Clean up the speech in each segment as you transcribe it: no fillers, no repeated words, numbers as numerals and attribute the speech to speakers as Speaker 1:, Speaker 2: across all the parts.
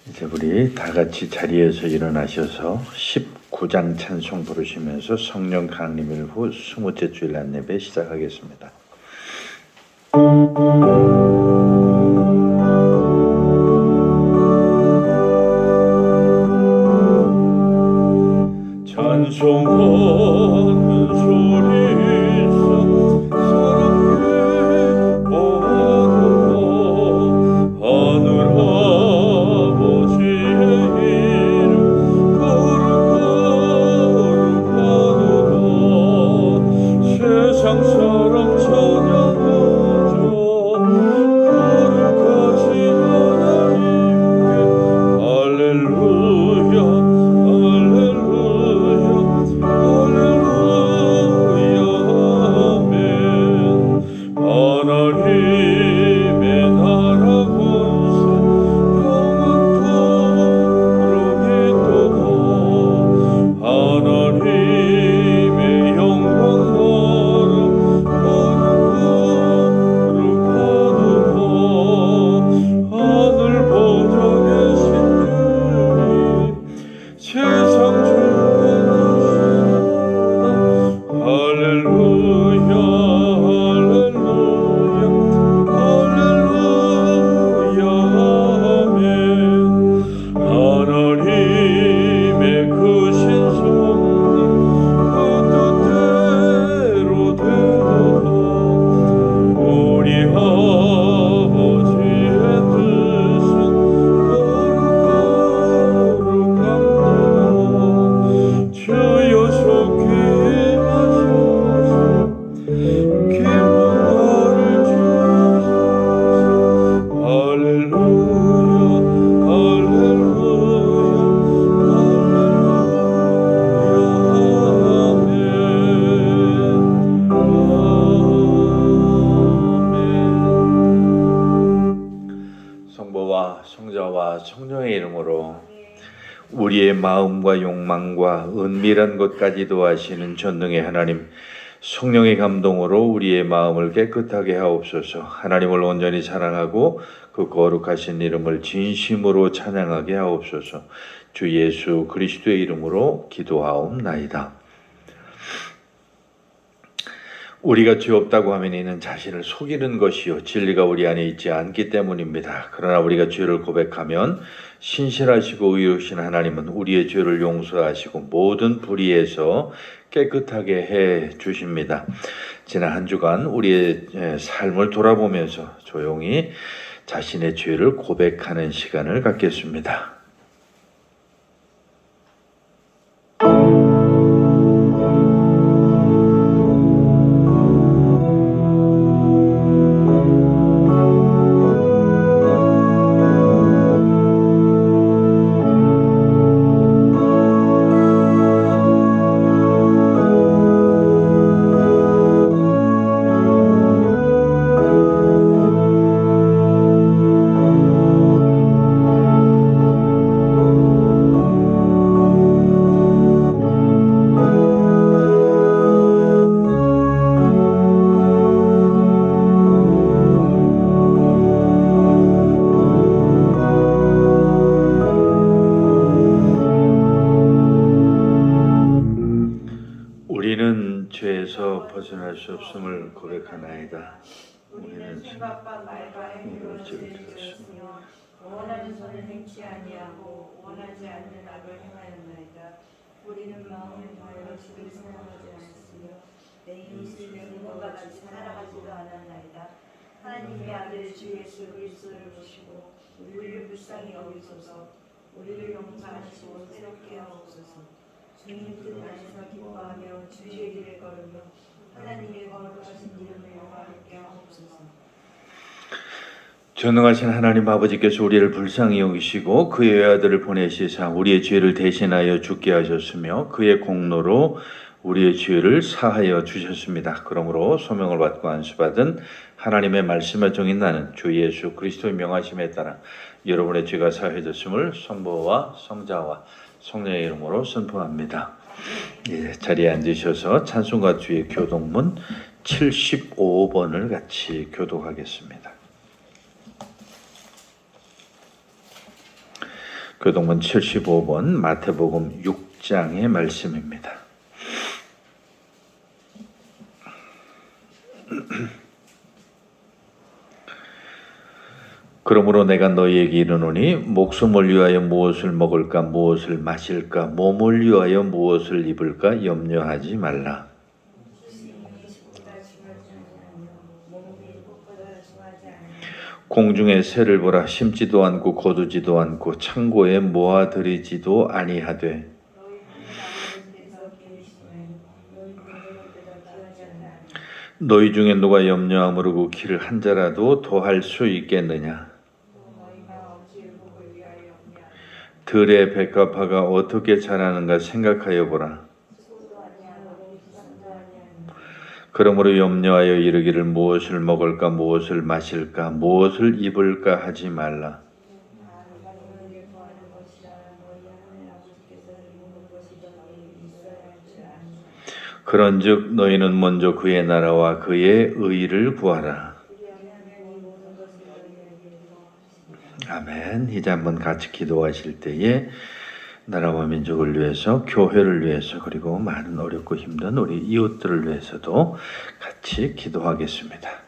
Speaker 1: 이제 우리 다 같이 자리에서 일어나셔서 19장 찬송 부르시면서 성령 강림일 후 20째 주일 안내배 시작하겠습니다. 찬송하는 소리서 사랑의 바다로 하늘 아버지의 이름 거룩거룩하도다. 세상 사람 찬양하자. 거룩하신 하나님께 할렐루야 하나님의 나라 권세 영원토록 있도다. 하나님의 영광 나라 거룩거룩하도다. 하늘 보좌에 신들이 세상 주권하시도다. 할렐루야 성자와 성령의 이름으로 우리의 마음과 욕망과 은밀한 것까지도 아시는 전능의 하나님, 성령의 감동으로 우리의 마음을 깨끗하게 하옵소서. 하나님을 온전히 사랑하고 그 거룩하신 이름을 진심으로 찬양하게 하옵소서. 주 예수 그리스도의 이름으로 기도하옵나이다. 우리가 죄 없다고 하면 이는 자신을 속이는 것이요 진리가 우리 안에 있지 않기 때문입니다. 그러나 우리가 죄를 고백하면 신실하시고 의로우신 하나님은 우리의 죄를 용서하시고 모든 불의에서 깨끗하게 해 주십니다. 지난 한 주간 우리의 삶을 돌아보면서 조용히 자신의 죄를 고백하는 시간을 갖겠습니다. 우리는 죄에서 벗어날 수 없음을 고백하나이다. 우리는 생각과 말과 행위로 죄를 지었으며 원하는 선을 행치 아니하고 원하지 않는 악을 행하였나이다. 우리는 마음을 다하여 주를 사랑하지 않았으며 내 이웃을 내 몸과 같이 사랑하지도 않았나이다. 하나님의 아들 주 예수 그리스도를 보시고 우리를 불쌍히 여기소서. 우리를 용서하시고 새롭게 하옵소서. 주님 뜻 안에서 기뻐하며 주의 길을 걸으며 하나님의 거룩하신 이름을 영화롭게 하옵소서. 전능하신 하나님 아버지께서 우리를 불쌍히 여기시고 그의 외아들을 보내시사 우리의 죄를 대신하여 죽게 하셨으며 그의 공로로 우리의 죄를 사하여 주셨습니다. 그러므로 소명을 받고 안수받은 하나님의 말씀의 종인 나는 주 예수 그리스도의 명하심에 따라 여러분의 죄가 사해졌음을 성부와 성자와 성령의 이름으로 선포합니다. 자리에 앉으셔서 찬송가 뒤에 교독문 75번을 같이 교독하겠습니다. 교동문 75번 마태복음 6장의 말씀입니다. 그러므로 내가 너희에게 이르노니 목숨을 위하여 무엇을 먹을까 무엇을 마실까 몸을 위하여 무엇을 입을까 염려하지 말라. 공중의 새를 보라. 심지도 않고 거두지도 않고 창고에 모아들이지도 아니하되 너희 중에 누가 염려함으로 그 길을 한 자라도 더할 수 있겠느냐. 들의 백합화가 어떻게 자라는가 생각하여 보라. 그러므로 염려하여 이르기를 무엇을 먹을까 무엇을 마실까 무엇을 입을까 하지 말라. 그런즉 너희는 먼저 그의 나라와 그의 의를 구하라. 아멘. 이제 한번 같이 기도하실 때에 나라와 민족을 위해서, 교회를 위해서, 그리고 많은 어렵고 힘든 우리 이웃들을 위해서도 같이 기도하겠습니다.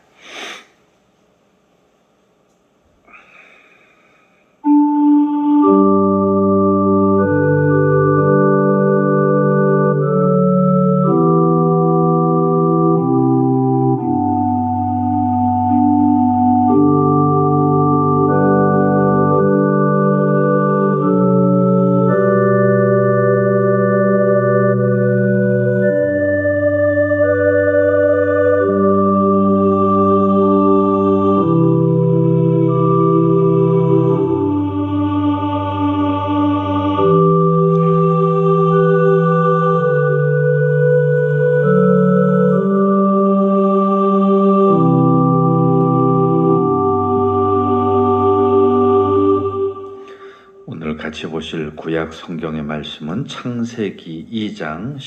Speaker 1: 같이 보실 구약 성경의 말씀은 창세기 2장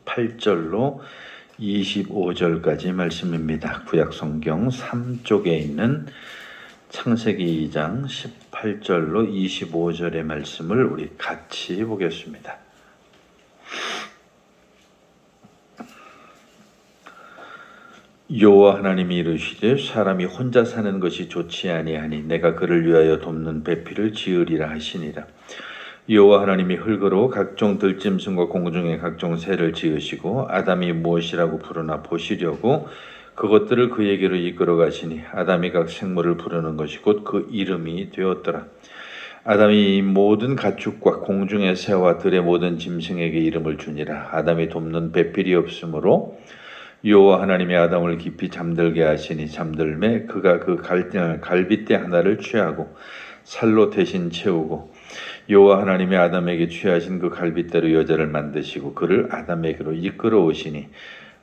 Speaker 1: 18절로 25절까지 말씀입니다. 구약 성경 3쪽에 있는 창세기 2장 18절로 25절의 말씀을 우리 같이 보겠습니다. 여호와 하나님이 이르시되 사람이 혼자 사는 것이 좋지 아니하니 내가 그를 위하여 돕는 배필을 지으리라 하시니라. 여호와 하나님이 흙으로 각종 들짐승과 공중의 각종 새를 지으시고 아담이 무엇이라고 부르나 보시려고 그것들을 그에게로 이끌어 가시니 아담이 각 생물을 부르는 것이 곧 그 이름이 되었더라. 아담이 모든 가축과 공중의 새와 들의 모든 짐승에게 이름을 주니라. 아담이 돕는 배필이 없으므로 여호와 하나님이 아담을 깊이 잠들게 하시니 잠들매 그가 그 갈빗대 하나를 취하고 살로 대신 채우고 여호와 하나님이 아담에게 취하신 그 갈빗대로 여자를 만드시고 그를 아담에게로 이끌어 오시니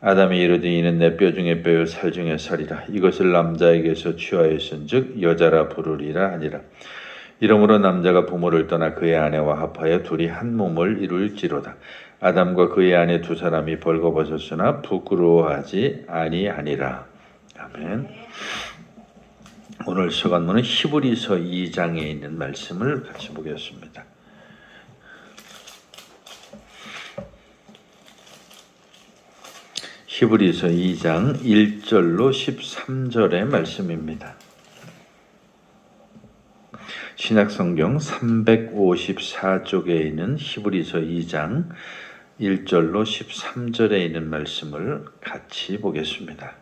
Speaker 1: 아담이 이르되 이는 내 뼈 중에 뼈요 살 중에 살이라. 이것을 남자에게서 취하였은즉 여자라 부르리라 하니라. 이러므로 남자가 부모를 떠나 그의 아내와 합하여 둘이 한 몸을 이룰지로다. 아담과 그의 아내 두 사람이 벌거벗었으나 부끄러워하지 아니하니라. 아멘. 오늘 서간문은 히브리서 2장에 있는 말씀을 같이 보겠습니다. 히브리서 2장 1절로 13절의 말씀입니다. 신약성경 354쪽에 있는 히브리서 2장 1절로 13절에 있는 말씀을 같이 보겠습니다.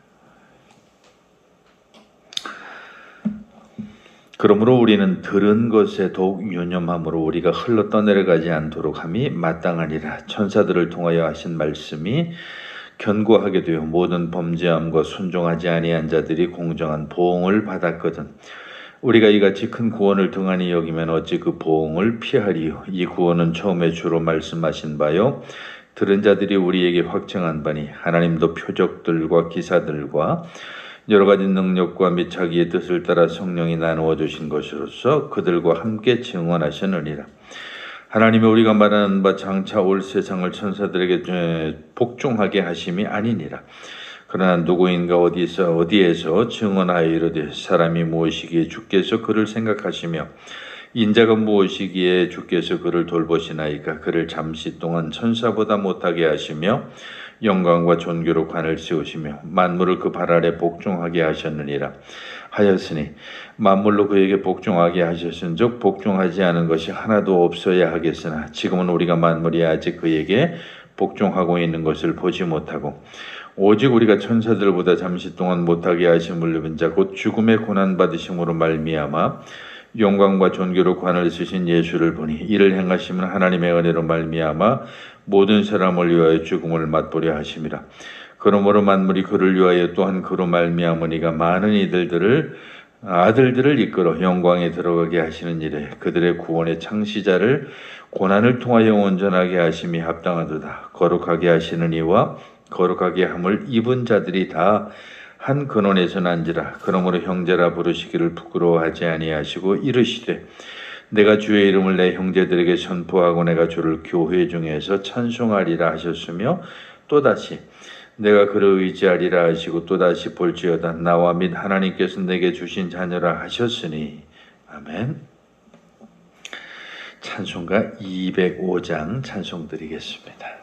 Speaker 1: 그러므로 우리는 들은 것에 더욱 유념함으로 우리가 흘러 떠내려가지 않도록 함이 마땅하니라. 천사들을 통하여 하신 말씀이 견고하게 되어 모든 범죄함과 순종하지 아니한 자들이 공정한 보응을 받았거든. 우리가 이같이 큰 구원을 등한히 여기면 어찌 그 보응을 피하리요. 이 구원은 처음에 주로 말씀하신 바요 들은 자들이 우리에게 확증한 바니 하나님도 표적들과 기사들과 여러 가지 능력과 및 자기의 뜻을 따라 성령이 나누어 주신 것으로서 그들과 함께 증언하셨느니라. 하나님이 우리가 말하는 바 장차 올 세상을 천사들에게 복종하게 하심이 아니니라. 그러나 누구인가 어디에서 증언하여 이르되 사람이 무엇이기에 주께서 그를 생각하시며 인자가 무엇이기에 주께서 그를 돌보시나이까? 그를 잠시 동안 천사보다 못하게 하시며 영광과 존귀로 관을 씌우시며 만물을 그 발 아래 복종하게 하셨느니라 하였으니, 만물로 그에게 복종하게 하셨은즉 복종하지 않은 것이 하나도 없어야 하겠으나 지금은 우리가 만물이 아직 그에게 복종하고 있는 것을 보지 못하고 오직 우리가 천사들보다 잠시 동안 못하게 하심을 입은 자 곧 죽음의 고난 받으심으로 말미암아 영광과 존귀로 관을 쓰신 예수를 보니, 이를 행하시면 하나님의 은혜로 말미암아 모든 사람을 위하여 죽음을 맛보려 하심이라. 그러므로 만물이 그를 위하여 또한 그로 말미암으니가 많은 아들들을 이끌어 영광에 들어가게 하시는 일에 그들의 구원의 창시자를 고난을 통하여 온전하게 하심이 합당하도다. 거룩하게 하시는 이와 거룩하게 함을 입은 자들이 다 한 근원에서 난지라. 그러므로 형제라 부르시기를 부끄러워하지 아니하시고 이르시되, 내가 주의 이름을 내 형제들에게 선포하고 내가 주를 교회 중에서 찬송하리라 하셨으며, 또다시 내가 그를 의지하리라 하시고 또다시 볼지어다 나와 및 하나님께서 내게 주신 자녀라 하셨으니. 아멘. 찬송가 205장 찬송 드리겠습니다.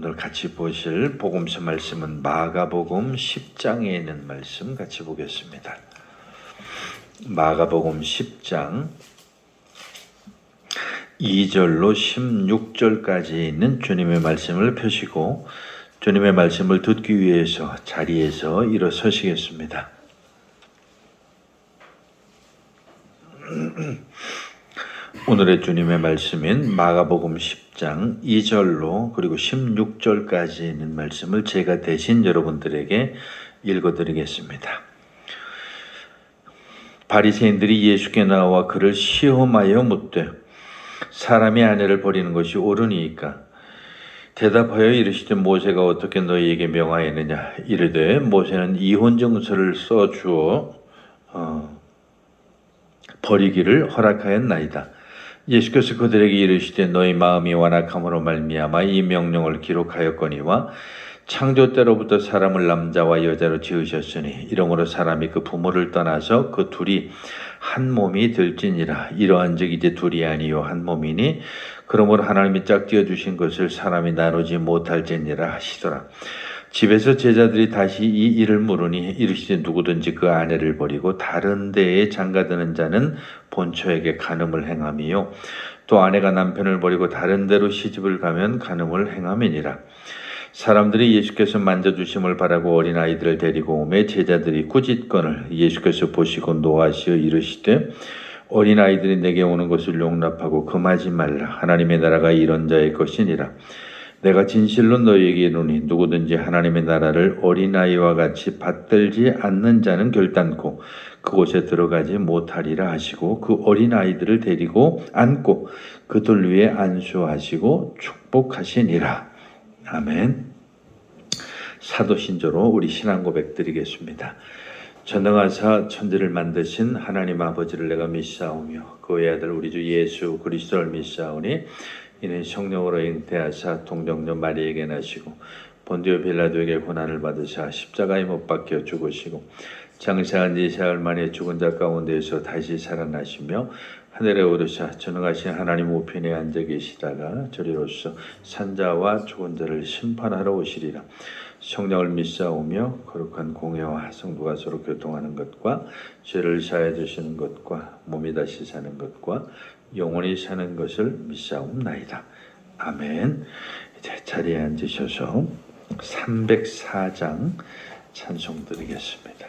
Speaker 1: 오늘 같이 보실 복음서 말씀은 마가복음 10장에 있는 말씀 같이 보겠습니다. 마가복음 10장 2절로 16절까지 있는 주님의 말씀을 펴시고 주님의 말씀을 듣기 위해서 자리에서 일어서시겠습니다. 오늘의 주님의 말씀인 마가복음 10장 2절로 그리고 16절까지 있는 말씀을 제가 대신 여러분들에게 읽어드리겠습니다. 바리새인들이 예수께 나와 그를 시험하여 묻되 사람이 아내를 버리는 것이 옳으니까? 대답하여 이르시되 모세가 어떻게 너희에게 명하였느냐? 이르되 모세는 이혼증서를 써주어 버리기를 허락하였나이다. 예수께서 그들에게 이르시되 너희 마음이 완악함으로 말미암아 이 명령을 기록하였거니와 창조 때로부터 사람을 남자와 여자로 지으셨으니 이러므로 사람이 그 부모를 떠나서 그 둘이 한 몸이 될지니라. 이러한즉 이제 둘이 아니요 한 몸이니 그러므로 하나님이 짝지어 주신 것을 사람이 나누지 못할지니라 하시더라. 집에서 제자들이 다시 이 일을 물으니 이르시되 누구든지 그 아내를 버리고 다른 데에 장가드는 자는 본처에게 간음을 행함이요 또 아내가 남편을 버리고 다른 데로 시집을 가면 간음을 행함이니라. 사람들이 예수께서 만져주심을 바라고 어린아이들을 데리고 오매 제자들이 꾸짖거늘 예수께서 보시고 노하시어 이르시되 어린아이들이 내게 오는 것을 용납하고 금하지 말라. 하나님의 나라가 이런 자의 것이니라. 내가 진실로 너희에게 이르노니 누구든지 하나님의 나라를 어린아이와 같이 받들지 않는 자는 결단코 그곳에 들어가지 못하리라 하시고 그 어린아이들을 데리고 안고 그들 위에 안수하시고 축복하시니라. 아멘. 사도신조로 우리 신앙 고백 드리겠습니다. 전능하사 천지를 만드신 하나님 아버지를 내가 믿사오며 그의 아들 우리 주 예수 그리스도를 믿사오니 이는 성령으로 잉태하사 동정녀 마리에게 나시고 본디오 빌라도에게 고난을 받으사 십자가에 못 박혀 죽으시고 장사한 지 사흘 만에 죽은 자 가운데에서 다시 살아나시며 하늘에 오르사 전능하신 하나님 우편에 앉아 계시다가 저리로서 산자와 죽은 자를 심판하러 오시리라. 성령을 믿사오며 거룩한 공회와 성도가 서로 교통하는 것과 죄를 사해 주시는 것과 몸이 다시 사는 것과 영원히 사는 것을 믿사옵나이다. 아멘. 이제 자리에 앉으셔서 304장 찬송 드리겠습니다.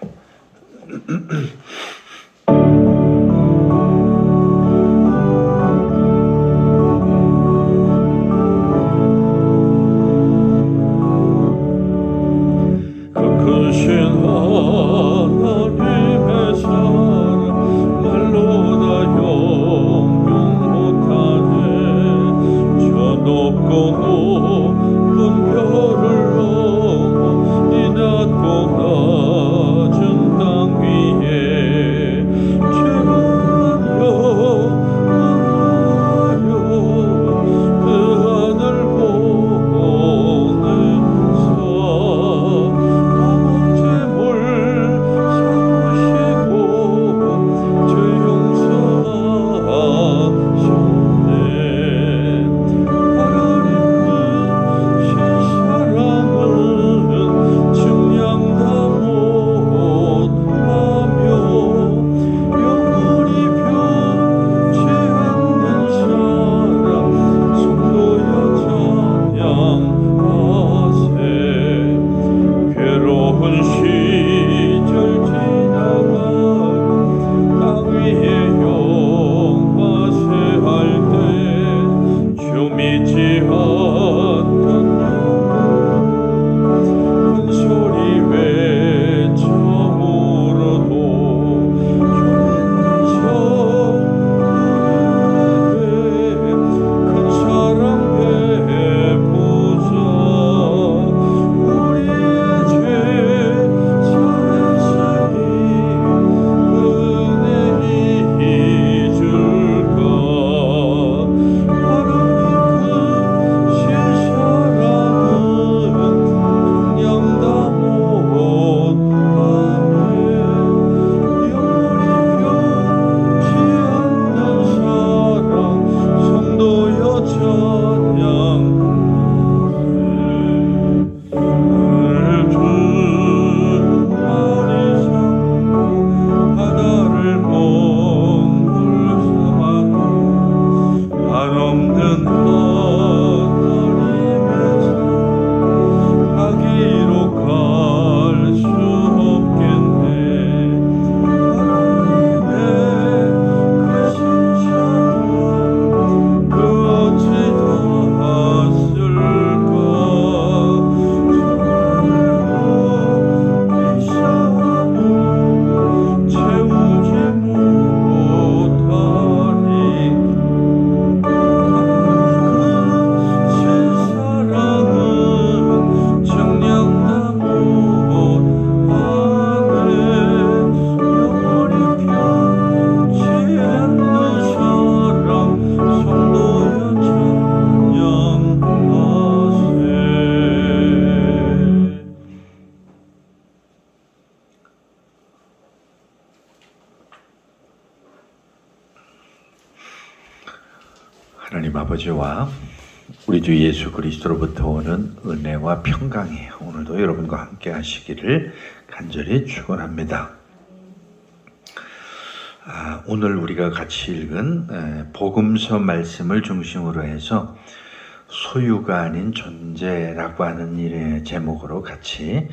Speaker 2: 사랑은 증량나무
Speaker 1: 아버지와 우리 주 예수 그리스도로부터 오는 은혜와 평강이 오늘도 여러분과 함께 하시기를 간절히 축원합니다. 오늘 우리가 같이 읽은 복음서 말씀을 중심으로 해서 소유가 아닌 존재라고 하는 일의 제목으로 같이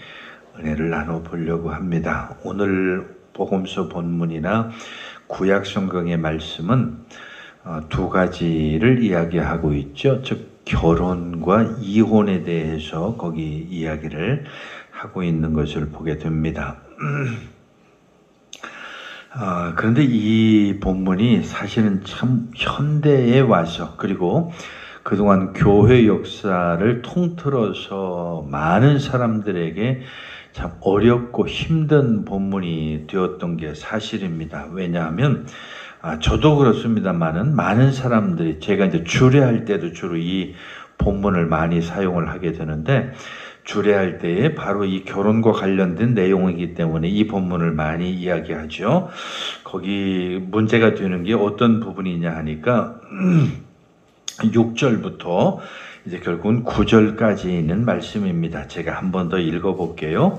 Speaker 1: 은혜를 나눠보려고 합니다. 오늘 복음서 본문이나 구약 성경의 말씀은 두 가지를 이야기하고 있죠. 즉 결혼과 이혼에 대해서 거기 이야기를 하고 있는 것을 보게 됩니다. 그런데 이 본문이 사실은 참 현대에 와서 그리고 그동안 교회 역사를 통틀어서 많은 사람들에게 참 어렵고 힘든 본문이 되었던 게 사실입니다. 왜냐하면 저도 그렇습니다만은 많은 사람들이 제가 이제 주례할 때도 주로 이 본문을 많이 사용을 하게 되는데 주례할 때에 바로 이 결혼과 관련된 내용이기 때문에 이 본문을 많이 이야기하죠. 거기 문제가 되는 게 어떤 부분이냐 하니까 6절부터 이제 결국은 9절까지 있는 말씀입니다. 제가 한 번 더 읽어볼게요.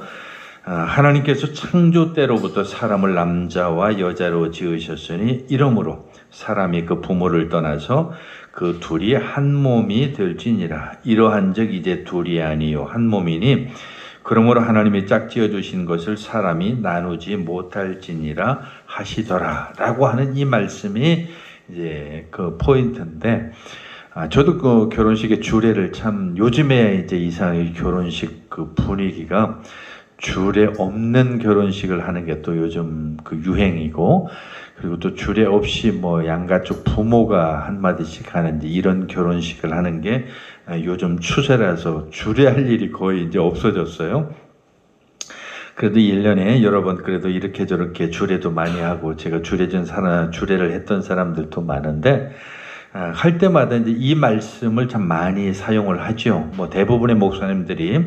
Speaker 1: 하나님께서 창조 때로부터 사람을 남자와 여자로 지으셨으니 이러므로 사람이 그 부모를 떠나서 그 둘이 한 몸이 될지니라. 이러한즉 이제 둘이 아니요 한 몸이니 그러므로 하나님이 짝지어 주신 것을 사람이 나누지 못할지니라 하시더라라고 하는 이 말씀이 이제 그 포인트인데. 저도 그 결혼식의 주례를 참 요즘에 이제 이상하게 결혼식 그 분위기가 주례 없는 결혼식을 하는 게 또 요즘 그 유행이고 그리고 또 주례 없이 뭐 양가 쪽 부모가 한마디씩 하는지 이런 결혼식을 하는 게 요즘 추세라서 주례할 일이 거의 이제 없어졌어요. 그래도 1년에 여러 번 그래도 이렇게 저렇게 주례도 많이 하고 제가 주례를 했던 사람들도 많은데 할 때마다 이제 이 말씀을 참 많이 사용을 하죠. 뭐 대부분의 목사님들이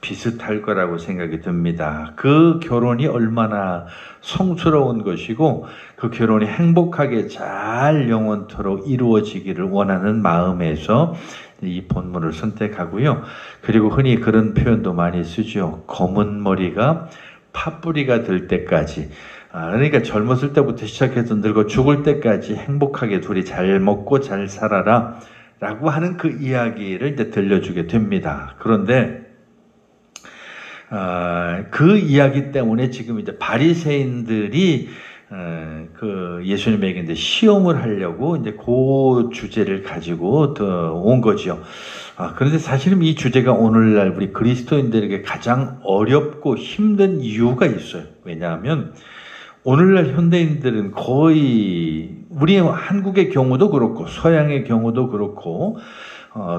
Speaker 1: 비슷할 거라고 생각이 듭니다. 그 결혼이 얼마나 성스러운 것이고 그 결혼이 행복하게 잘 영원토록 이루어지기를 원하는 마음에서 이 본문을 선택하고요. 그리고 흔히 그런 표현도 많이 쓰죠. 검은 머리가 팥뿌리가 될 때까지 그러니까 젊었을 때부터 시작해서 늙어 죽을 때까지 행복하게 둘이 잘 먹고 잘 살아라 라고 하는 그 이야기를 이제 들려주게 됩니다. 그런데 그 이야기 때문에 지금 이제 바리새인들이 그 예수님에게 이제 시험을 하려고 이제 그 주제를 가지고 온 거죠. 그런데 사실은 이 주제가 오늘날 우리 그리스도인들에게 가장 어렵고 힘든 이유가 있어요. 왜냐하면 오늘날 현대인들은 거의 우리 한국의 경우도 그렇고 서양의 경우도 그렇고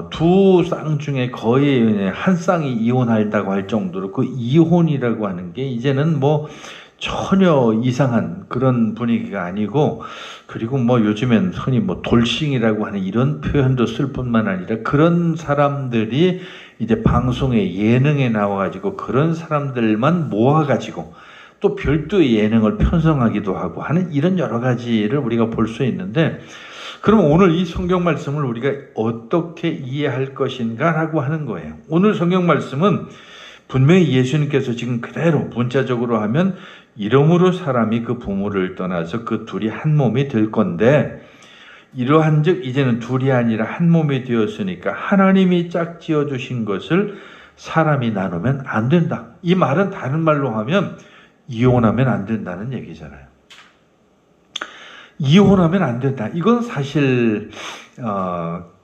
Speaker 1: 두 쌍 중에 거의 한 쌍이 이혼한다고 할 정도로 그 이혼이라고 하는 게 이제는 뭐 전혀 이상한 그런 분위기가 아니고 그리고 뭐 요즘엔 흔히 뭐 돌싱이라고 하는 이런 표현도 쓸 뿐만 아니라 그런 사람들이 이제 방송에 예능에 나와가지고 그런 사람들만 모아가지고 또 별도의 예능을 편성하기도 하고 하는 이런 여러 가지를 우리가 볼 수 있는데 그럼 오늘 이 성경 말씀을 우리가 어떻게 이해할 것인가 라고 하는 거예요. 오늘 성경 말씀은 분명히 예수님께서 지금 그대로 문자적으로 하면 이러므로 사람이 그 부모를 떠나서 그 둘이 한 몸이 될 건데 이러한즉 이제는 둘이 아니라 한 몸이 되었으니까 하나님이 짝지어 주신 것을 사람이 나누면 안 된다. 이 말은 다른 말로 하면 이혼하면 안 된다는 얘기잖아요. 이혼하면 안 된다. 이건 사실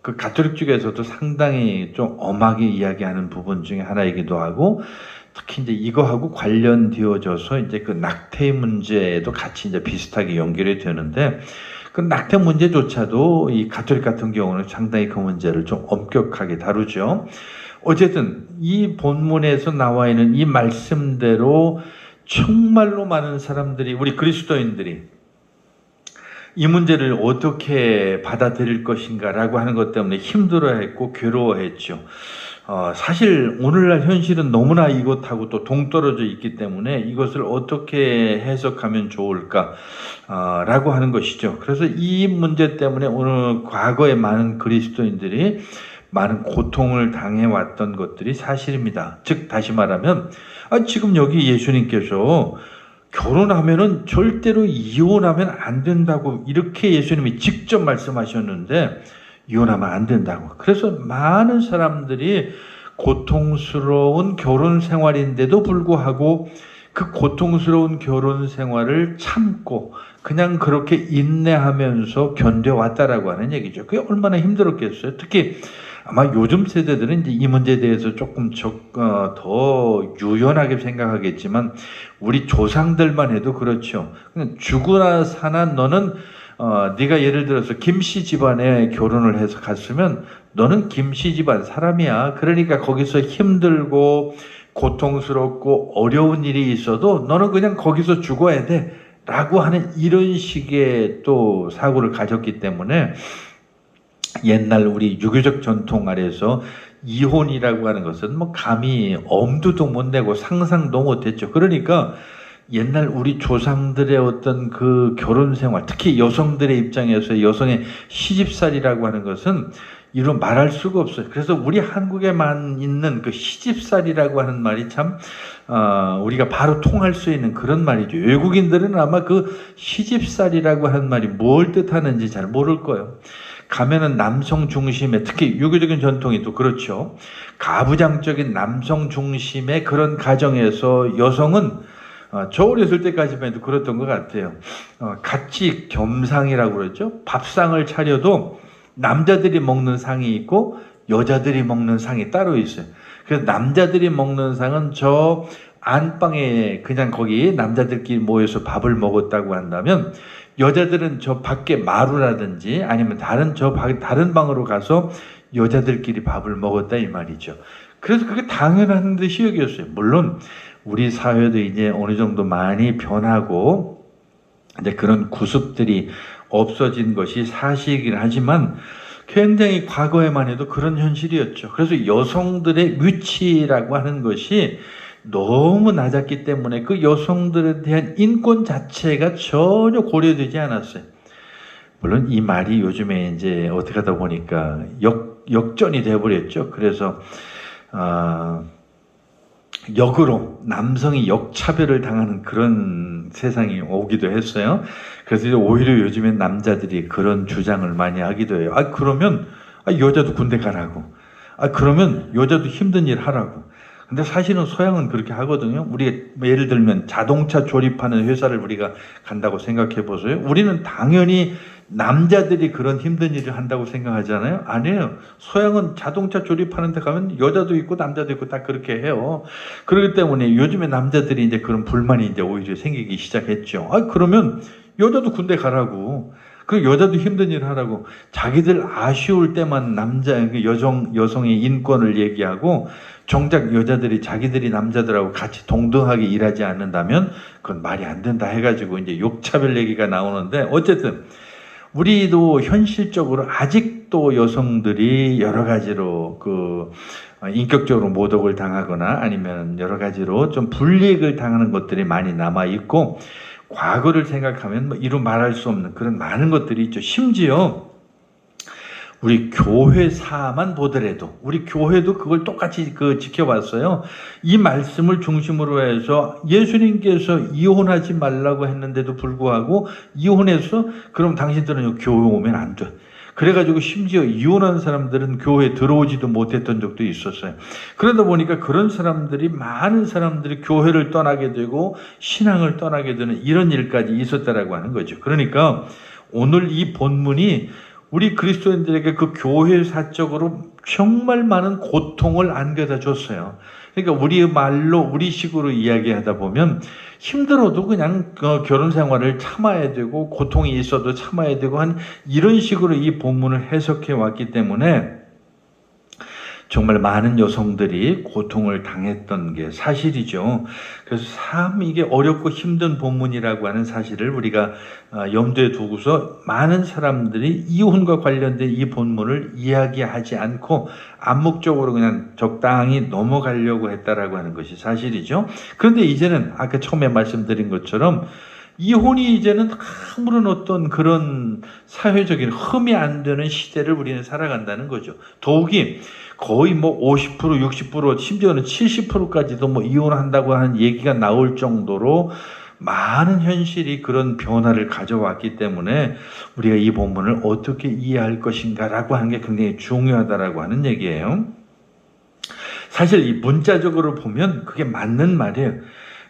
Speaker 1: 그 가톨릭 쪽에서도 상당히 좀 엄하게 이야기하는 부분 중에 하나이기도 하고 특히 이제 이거하고 관련되어져서 이제 그 낙태 문제도 같이 이제 비슷하게 연결이 되는데 그 낙태 문제조차도 이 가톨릭 같은 경우는 상당히 그 문제를 좀 엄격하게 다루죠. 어쨌든 이 본문에서 나와 있는 이 말씀대로 정말로 많은 사람들이 우리 그리스도인들이 이 문제를 어떻게 받아들일 것인가라고 하는 것 때문에 힘들어했고 괴로워했죠. 사실 오늘날 현실은 너무나 이것하고 또 동떨어져 있기 때문에 이것을 어떻게 해석하면 좋을까 라고 하는 것이죠. 그래서 이 문제 때문에 오늘 과거에 많은 그리스도인들이 많은 고통을 당해왔던 것들이 사실입니다. 즉 다시 말하면 지금 여기 예수님께서 결혼하면은 절대로 이혼하면 안 된다고 이렇게 예수님이 직접 말씀하셨는데 이혼하면 안 된다고. 그래서 많은 사람들이 고통스러운 결혼 생활인데도 불구하고 그 고통스러운 결혼 생활을 참고 그냥 그렇게 인내하면서 견뎌왔다라고 하는 얘기죠. 그게 얼마나 힘들었겠어요. 특히 아마 요즘 세대들은 이제 이 문제에 대해서 조금 더 유연하게 생각하겠지만 우리 조상들만 해도 그렇죠. 그냥 죽으나 사나 너는 네가 예를 들어서 김씨 집안에 결혼을 해서 갔으면 너는 김씨 집안 사람이야. 그러니까 거기서 힘들고 고통스럽고 어려운 일이 있어도 너는 그냥 거기서 죽어야 돼 라고 하는 이런 식의 또 사고를 가졌기 때문에 옛날 우리 유교적 전통 아래에서 이혼이라고 하는 것은 뭐 감히 엄두도 못 내고 상상도 못했죠. 그러니까 옛날 우리 조상들의 어떤 그 결혼 생활, 특히 여성들의 입장에서 여성의 시집살이라고 하는 것은 이루 말할 수가 없어요. 그래서 우리 한국에만 있는 그 시집살이라고 하는 말이 참 우리가 바로 통할 수 있는 그런 말이죠. 외국인들은 아마 그 시집살이라고 하는 말이 뭘 뜻하는지 잘 모를 거예요. 가면은 남성 중심의, 특히 유교적인 전통이 또 그렇죠. 가부장적인 남성 중심의 그런 가정에서 여성은 저 어렸을 때까지만 해도 그랬던 것 같아요. 같이 겸상이라고 그러죠. 밥상을 차려도 남자들이 먹는 상이 있고 여자들이 먹는 상이 따로 있어요. 그래서 남자들이 먹는 상은 저 안방에 그냥 거기 남자들끼리 모여서 밥을 먹었다고 한다면 여자들은 저 밖에 마루라든지 아니면 다른 방으로 가서 여자들끼리 밥을 먹었다 이 말이죠. 그래서 그게 당연한 듯이 여겼어요. 물론 우리 사회도 이제 어느 정도 많이 변하고 이제 그런 구습들이 없어진 것이 사실이긴 하지만 굉장히 과거에만 해도 그런 현실이었죠. 그래서 여성들의 위치라고 하는 것이 너무 낮았기 때문에 그 여성들에 대한 인권 자체가 전혀 고려되지 않았어요. 물론 이 말이 요즘에 이제 어떻게 하다 보니까 역전이 되어버렸죠. 그래서 역으로 남성이 역차별을 당하는 그런 세상이 오기도 했어요. 그래서 이제 오히려 요즘엔 남자들이 그런 주장을 많이 하기도 해요. 그러면 여자도 군대 가라고. 그러면 여자도 힘든 일 하라고. 근데 사실은 서양은 그렇게 하거든요. 우리 예를 들면 자동차 조립하는 회사를 우리가 간다고 생각해 보세요. 우리는 당연히 남자들이 그런 힘든 일을 한다고 생각하잖아요. 아니에요. 서양은 자동차 조립하는 데 가면 여자도 있고 남자도 있고 다 그렇게 해요. 그렇기 때문에 요즘에 남자들이 이제 그런 불만이 이제 오히려 생기기 시작했죠. 그러면 여자도 군대 가라고. 그 여자도 힘든 일을 하라고. 자기들 아쉬울 때만 여성의 인권을 얘기하고 정작 여자들이 자기들이 남자들하고 같이 동등하게 일하지 않는다면 그건 말이 안 된다 해가지고 이제 욕차별 얘기가 나오는데 어쨌든 우리도 현실적으로 아직도 여성들이 여러 가지로 인격적으로 모독을 당하거나 아니면 여러 가지로 좀 불이익을 당하는 것들이 많이 남아 있고 과거를 생각하면 이루 말할 수 없는 그런 많은 것들이 있죠. 심지어 우리 교회사만 보더라도 우리 교회도 그걸 똑같이 지켜봤어요. 이 말씀을 중심으로 해서 예수님께서 이혼하지 말라고 했는데도 불구하고 이혼해서 그럼 당신들은 교회 오면 안 돼. 그래가지고 심지어 이혼한 사람들은 교회에 들어오지도 못했던 적도 있었어요. 그러다 보니까 많은 사람들이 교회를 떠나게 되고 신앙을 떠나게 되는 이런 일까지 있었다라고 하는 거죠. 그러니까 오늘 이 본문이 우리 그리스도인들에게 그 교회사적으로 정말 많은 고통을 안겨다 줬어요. 그러니까 우리 말로 우리 식으로 이야기하다 보면 힘들어도 그냥 결혼 생활을 참아야 되고 고통이 있어도 참아야 되고 한 이런 식으로 이 본문을 해석해 왔기 때문에 정말 많은 여성들이 고통을 당했던 게 사실이죠. 그래서 참 이게 어렵고 힘든 본문이라고 하는 사실을 우리가 염두에 두고서 많은 사람들이 이혼과 관련된 이 본문을 이야기하지 않고 암묵적으로 그냥 적당히 넘어가려고 했다라고 하는 것이 사실이죠. 그런데 이제는 아까 처음에 말씀드린 것처럼 이혼이 이제는 아무런 어떤 그런 사회적인 흠이 안 되는 시대를 우리는 살아간다는 거죠. 더욱이 거의 뭐 50%, 60%, 심지어는 70%까지도 뭐 이혼한다고 하는 얘기가 나올 정도로 많은 현실이 그런 변화를 가져왔기 때문에 우리가 이 본문을 어떻게 이해할 것인가라고 하는 게 굉장히 중요하다라고 하는 얘기예요. 사실 이 문자적으로 보면 그게 맞는 말이에요.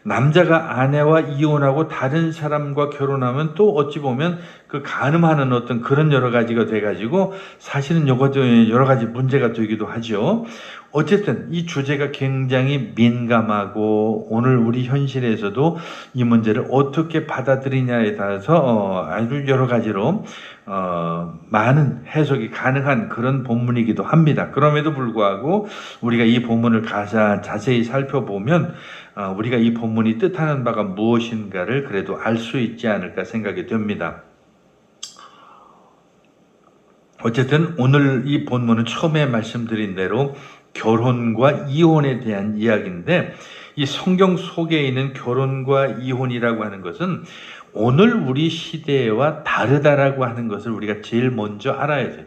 Speaker 1: 남자가 아내와 이혼하고 다른 사람과 결혼하면 또 어찌 보면 그 간음하는 어떤 그런 여러 가지가 돼가지고 사실은 요것도 여러 가지 문제가 되기도 하죠. 어쨌든 이 주제가 굉장히 민감하고 오늘 우리 현실에서도 이 문제를 어떻게 받아들이냐에 따라서 아주 여러 가지로 많은 해석이 가능한 그런 본문이기도 합니다. 그럼에도 불구하고 우리가 이 본문을 가장 자세히 살펴보면 우리가 이 본문이 뜻하는 바가 무엇인가를 그래도 알 수 있지 않을까 생각이 됩니다. 어쨌든 오늘 이 본문은 처음에 말씀드린 대로 결혼과 이혼에 대한 이야기인데 이 성경 속에 있는 결혼과 이혼이라고 하는 것은 오늘 우리 시대와 다르다라고 하는 것을 우리가 제일 먼저 알아야 돼요.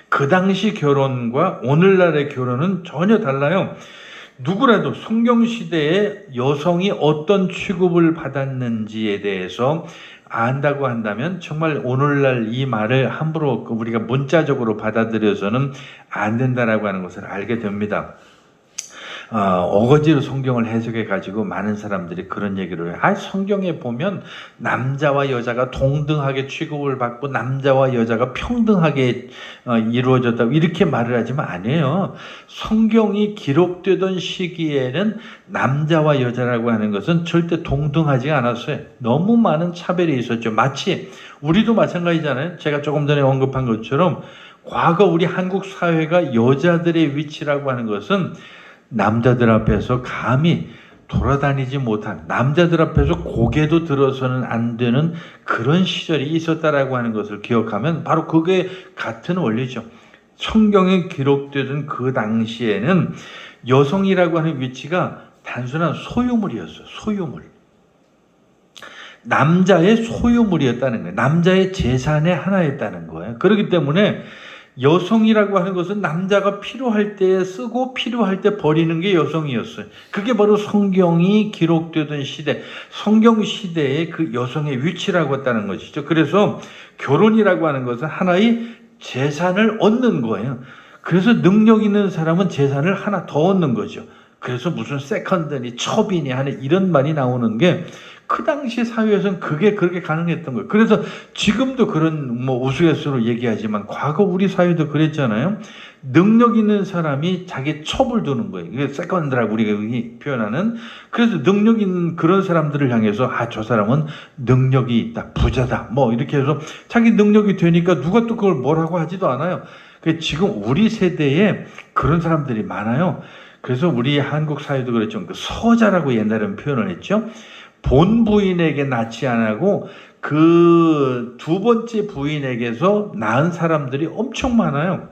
Speaker 1: 그 당시 결혼과 오늘날의 결혼은 전혀 달라요. 누구라도 성경시대에 여성이 어떤 취급을 받았는지에 대해서 안다고 한다면 정말 오늘날 이 말을 함부로 우리가 문자적으로 받아들여서는 안 된다라고 하는 것을 알게 됩니다. 어거지로 성경을 해석해 가지고 많은 사람들이 그런 얘기를 해요. 성경에 보면 남자와 여자가 동등하게 취급을 받고 남자와 여자가 평등하게 이루어졌다고 이렇게 말을 하지만 아니에요. 성경이 기록되던 시기에는 남자와 여자라고 하는 것은 절대 동등하지 않았어요. 너무 많은 차별이 있었죠. 마치 우리도 마찬가지잖아요. 제가 조금 전에 언급한 것처럼 과거 우리 한국 사회가 여자들의 위치라고 하는 것은 남자들 앞에서 감히 돌아다니지 못한, 남자들 앞에서 고개도 들어서는 안 되는 그런 시절이 있었다라고 하는 것을 기억하면 바로 그게 같은 원리죠. 성경에 기록되던 그 당시에는 여성이라고 하는 위치가 단순한 소유물이었어요. 소유물. 남자의 소유물이었다는 거예요. 남자의 재산의 하나였다는 거예요. 그렇기 때문에 여성이라고 하는 것은 남자가 필요할 때 쓰고 필요할 때 버리는 게 여성이었어요. 그게 바로 성경이 기록되던 시대, 성경 시대의 그 여성의 위치라고 했다는 것이죠. 그래서 결혼이라고 하는 것은 하나의 재산을 얻는 거예요. 그래서 능력 있는 사람은 재산을 하나 더 얻는 거죠. 그래서 무슨 세컨드니 첩이니 하는 이런 말이 나오는 게 그 당시 사회에서는 그게 그렇게 가능했던 거예요. 그래서 지금도 그런 뭐 우스갯소리로 얘기하지만 과거 우리 사회도 그랬잖아요. 능력 있는 사람이 자기 첩을 두는 거예요. 이게 세컨드라고 우리가 표현하는. 그래서 능력 있는 그런 사람들을 향해서 저 사람은 능력이 있다, 부자다, 뭐 이렇게 해서 자기 능력이 되니까 누가 또 그걸 뭐라고 하지도 않아요. 지금 우리 세대에 그런 사람들이 많아요. 그래서 우리 한국 사회도 그랬죠. 그 서자라고 옛날에는 표현을 했죠. 본 부인에게 낳지 않고 그 두 번째 부인에게서 낳은 사람들이 엄청 많아요.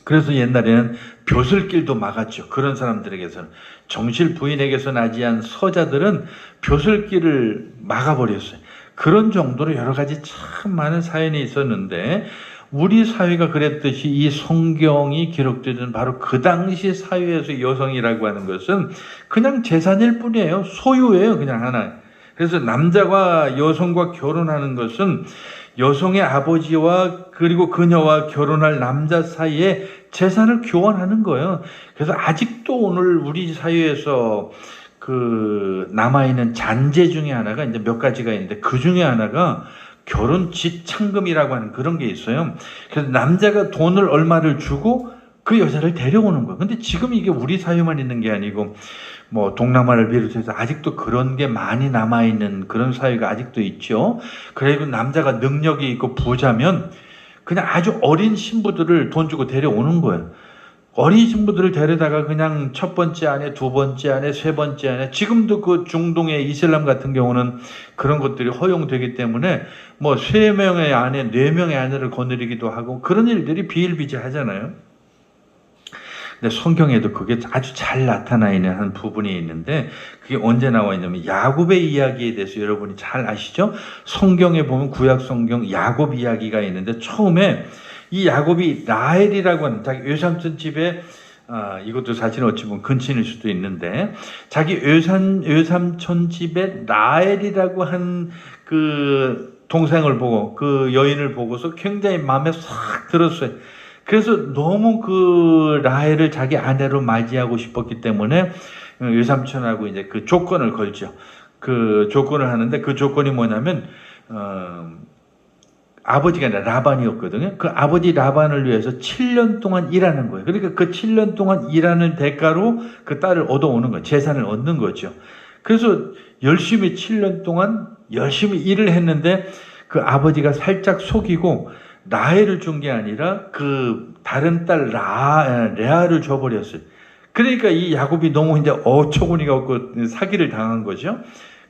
Speaker 1: 그래서 옛날에는 벼슬길도 막았죠. 그런 사람들에게서는. 정실 부인에게서 나지 않은 서자들은 벼슬길을 막아버렸어요. 그런 정도로 여러 가지 참 많은 사연이 있었는데 우리 사회가 그랬듯이 이 성경이 기록되는 바로 그 당시 사회에서 여성이라고 하는 것은 그냥 재산일 뿐이에요. 소유예요. 그냥 하나. 그래서 남자와 여성과 결혼하는 것은 여성의 아버지와 그리고 그녀와 결혼할 남자 사이에 재산을 교환하는 거예요. 그래서 아직도 오늘 우리 사회에서 그 남아있는 잔재 중에 하나가 이제 몇 가지가 있는데 그 중에 하나가 결혼 지참금이라고 하는 그런 게 있어요. 그래서 남자가 돈을 얼마를 주고 그 여자를 데려오는 거예요. 근데 지금 이게 우리 사회만 있는 게 아니고 뭐 동남아를 비롯해서 아직도 그런 게 많이 남아있는 그런 사회가 아직도 있죠. 그리고 남자가 능력이 있고 부자면 그냥 아주 어린 신부들을 돈 주고 데려오는 거예요. 어린 신부들을 데려다가 그냥 첫 번째 아내, 두 번째 아내, 세 번째 아내, 지금도 그 중동의 이슬람 같은 경우는 그런 것들이 허용되기 때문에 뭐 3명의 아내, 4명의 아내를 거느리기도 하고 그런 일들이 비일비재하잖아요. 근데 성경에도 그게 아주 잘 나타나 있는 한 부분이 있는데 그게 언제 나와 있냐면 야곱의 이야기에 대해서 여러분이 잘 아시죠? 성경에 보면 구약 성경 야곱 이야기가 있는데 처음에 이 야곱이 라헬이라고 하는 자기 외삼촌 집에 이것도 사실 어찌 보면 근친일 수도 있는데 자기 외삼촌 집에 라헬이라고 한 그 동생을 보고 그 여인을 보고서 굉장히 마음에 싹 들었어요. 그래서 너무 그 라헬을 자기 아내로 맞이하고 싶었기 때문에 외삼촌하고 이제 그 조건을 걸죠. 그 조건을 하는데 그 조건이 뭐냐면 아버지가 라반이었거든요. 그 아버지 라반을 위해서 7년 동안 일하는 거예요. 그러니까 그 7년 동안 일하는 대가로 그 딸을 얻어오는 거예요. 재산을 얻는 거죠. 그래서 열심히 7년 동안 열심히 일을 했는데 그 아버지가 살짝 속이고 라헬을 준 게 아니라 그 다른 딸 레아를 줘버렸어요. 그러니까 이 야곱이 너무 이제 어처구니가 없고 사기를 당한 거죠.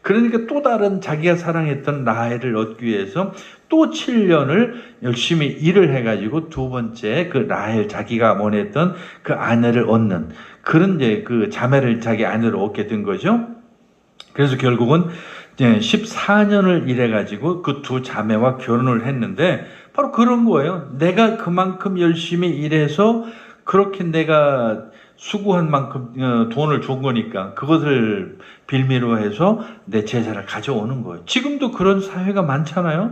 Speaker 1: 그러니까 또 다른 자기가 사랑했던 라헬을 얻기 위해서 또 7년을 열심히 일을 해가지고 두 번째 그 라헬 자기가 원했던 그 아내를 얻는 그런 이제 그 자매를 자기 아내로 얻게 된 거죠. 그래서 결국은 14년을 일해가지고 그 두 자매와 결혼을 했는데 바로 그런 거예요. 내가 그만큼 열심히 일해서 그렇게 내가 수고한 만큼 돈을 준 거니까 그것을 빌미로 해서 내 제자를 가져오는 거예요. 지금도 그런 사회가 많잖아요.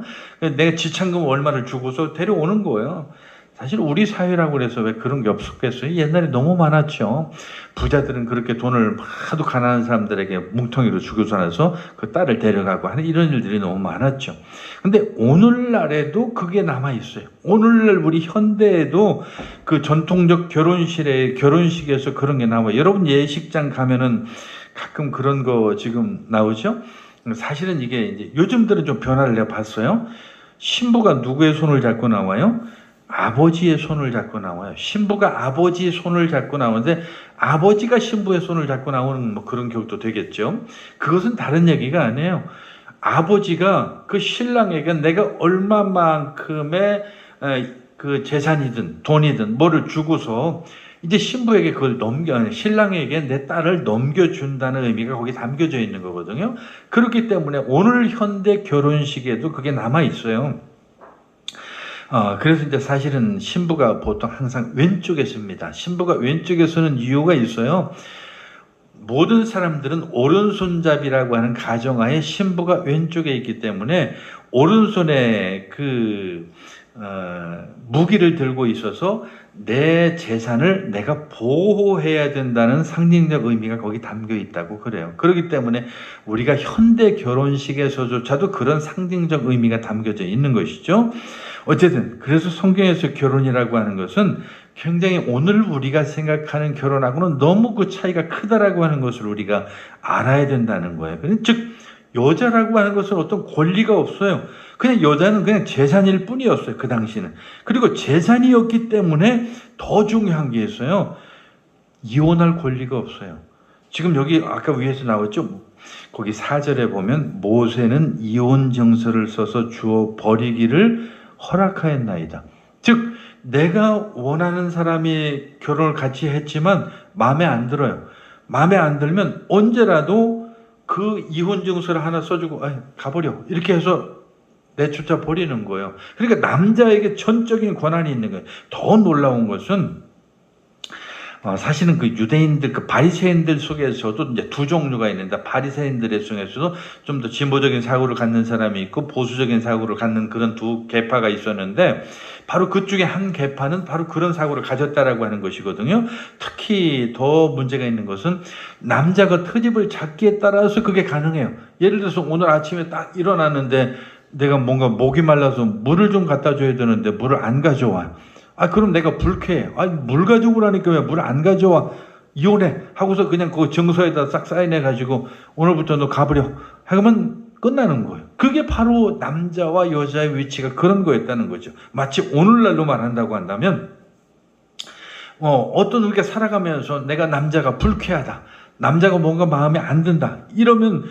Speaker 1: 내가 지참금 얼마를 주고서 데려오는 거예요. 사실 우리 사회라고 그래서 왜 그런 게 없었겠어요? 옛날에 너무 많았죠. 부자들은 그렇게 돈을 하도 가난한 사람들에게 뭉텅이로 주고서 나서 그 딸을 데려가고 하는 이런 일들이 너무 많았죠. 근데 오늘날에도 그게 남아있어요. 오늘날 우리 현대에도 그 전통적 결혼식에서 그런 게 나와요. 여러분 예식장 가면은 가끔 그런 거 지금 나오죠? 사실은 이게 이제 요즘들은 좀 변화를 내가 봤어요. 신부가 누구의 손을 잡고 나와요? 아버지의 손을 잡고 나와요. 신부가 아버지의 손을 잡고 나오는데 아버지가 신부의 손을 잡고 나오는 뭐 그런 경우도 되겠죠. 그것은 다른 얘기가 아니에요. 아버지가 그 신랑에게 내가 얼마만큼의 그 재산이든 돈이든 뭐를 주고서 이제 신부에게 그걸 신랑에게 내 딸을 넘겨준다는 의미가 거기 담겨져 있는 거거든요. 그렇기 때문에 오늘 현대 결혼식에도 그게 남아 있어요. 그래서 이제 사실은 신부가 보통 항상 왼쪽에 씁니다. 신부가 왼쪽에 서는 이유가 있어요. 모든 사람들은 오른손잡이라고 하는 가정하에 신부가 왼쪽에 있기 때문에 오른손에 그 무기를 들고 있어서 내 재산을 내가 보호해야 된다는 상징적 의미가 거기 담겨 있다고 그래요. 그렇기 때문에 우리가 현대 결혼식에서조차도 그런 상징적 의미가 담겨져 있는 것이죠. 어쨌든 그래서 성경에서 결혼이라고 하는 것은 굉장히 오늘 우리가 생각하는 결혼하고는 너무 그 차이가 크다라고 하는 것을 우리가 알아야 된다는 거예요. 즉 여자라고 하는 것은 어떤 권리가 없어요. 그냥 여자는 그냥 재산일 뿐이었어요. 그 당시는. 그리고 재산이었기 때문에 더 중요한 게 있어요. 이혼할 권리가 없어요. 지금 여기 아까 위에서 나왔죠. 거기 4절에 보면 모세는 이혼 정서를 써서 주어 버리기를 허락하였나이다. 즉 내가 원하는 사람이 결혼을 같이 했지만 마음에 안 들어요. 마음에 안 들면 언제라도 그 이혼 증서를 하나 써주고 가버려 이렇게 해서 내쫓아 버리는 거예요. 그러니까 남자에게 전적인 권한이 있는 거예요. 더 놀라운 것은 사실은 그 유대인들, 그 바리새인들 속에서도 이제 두 종류가 있는데 바리새인들의 중에서도 좀 더 진보적인 사고를 갖는 사람이 있고 보수적인 사고를 갖는 그런 두 계파가 있었는데 바로 그중에 한 계파는 바로 그런 사고를 가졌다라고 하는 것이거든요. 특히 더 문제가 있는 것은 남자가 트집을 잡기에 따라서 그게 가능해요. 예를 들어서 오늘 아침에 딱 일어났는데 내가 뭔가 목이 말라서 물을 좀 갖다 줘야 되는데 물을 안 가져와. 그럼 내가 불쾌해. 물 가져오라니까 왜 물 안 가져와? 이혼해. 하고서 그냥 그 증서에다 싹 사인해가지고 오늘부터 너 가버려. 하면 끝나는 거예요. 그게 바로 남자와 여자의 위치가 그런 거였다는 거죠. 마치 오늘날로 말한다고 한다면 어떤 우리가 살아가면서 내가 남자가 불쾌하다, 남자가 뭔가 마음에 안 든다 이러면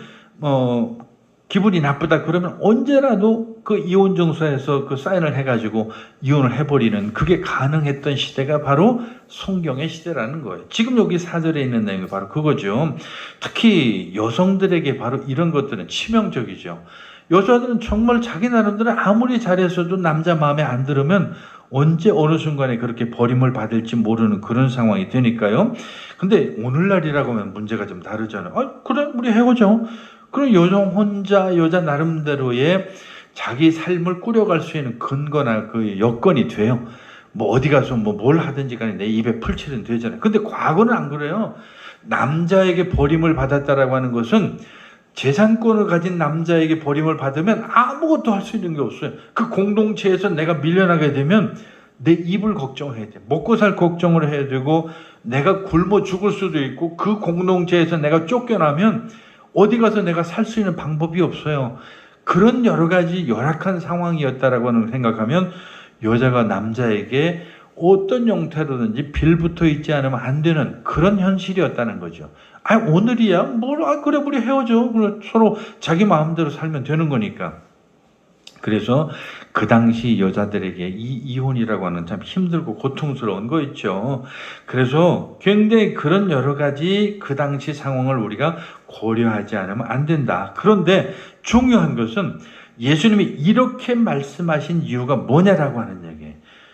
Speaker 1: 기분이 나쁘다 그러면 언제라도 그 이혼 증서에서 그 사인을 해가지고 이혼을 해버리는, 그게 가능했던 시대가 바로 성경의 시대라는 거예요. 지금 여기 4절에 있는 내용이 바로 그거죠. 특히 여성들에게 바로 이런 것들은 치명적이죠. 여자들은 정말 자기 나름대로 아무리 잘해서도 남자 마음에 안 들으면 언제 어느 순간에 그렇게 버림을 받을지 모르는 그런 상황이 되니까요. 근데 오늘날이라고 하면 문제가 좀 다르잖아요. 그래 우리 헤어져. 그럼 여자 나름대로의 자기 삶을 꾸려갈 수 있는 근거나 그 여건이 돼요. 뭐 어디 가서 뭘 하든지 간에 내 입에 풀칠은 되잖아요. 근데 과거는 안 그래요. 남자에게 버림을 받았다라고 하는 것은 재산권을 가진 남자에게 버림을 받으면 아무것도 할 수 있는 게 없어요. 그 공동체에서 내가 밀려나게 되면 내 입을 걱정해야 돼. 먹고 살 걱정을 해야 되고, 내가 굶어 죽을 수도 있고, 그 공동체에서 내가 쫓겨나면 어디 가서 내가 살 수 있는 방법이 없어요. 그런 여러 가지 열악한 상황이었다라고 생각하면 여자가 남자에게 어떤 형태로든지 빌붙어 있지 않으면 안 되는 그런 현실이었다는 거죠. 오늘이야 그래 우리 헤어져. 서로 자기 마음대로 살면 되는 거니까. 그래서 그 당시 여자들에게 이 이혼이라고 하는 참 힘들고 고통스러운 거 있죠. 그래서 굉장히 그런 여러 가지 그 당시 상황을 우리가 고려하지 않으면 안 된다. 그런데 중요한 것은 예수님이 이렇게 말씀하신 이유가 뭐냐라고 하는 얘기예요.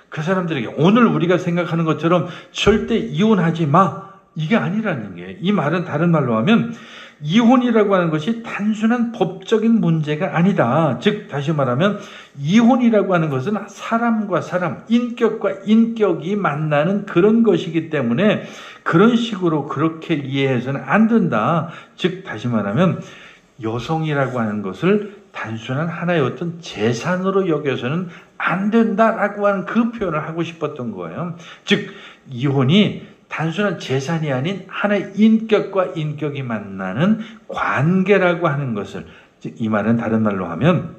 Speaker 1: 그 사람들에게 오늘 우리가 생각하는 것처럼 절대 이혼하지 마, 이게 아니라는 게, 이 말은 다른 말로 하면 이혼이라고 하는 것이 단순한 법적인 문제가 아니다. 즉 다시 말하면 이혼이라고 하는 것은 사람과 사람, 인격과 인격이 만나는 그런 것이기 때문에 그런 식으로 그렇게 이해해서는 안 된다. 즉 다시 말하면 여성이라고 하는 것을 단순한 하나의 어떤 재산으로 여겨서는 안 된다라고 하는 그 표현을 하고 싶었던 거예요. 즉 이혼이 단순한 재산이 아닌 하나의 인격과 인격이 만나는 관계라고 하는 것을, 이 말은 다른 말로 하면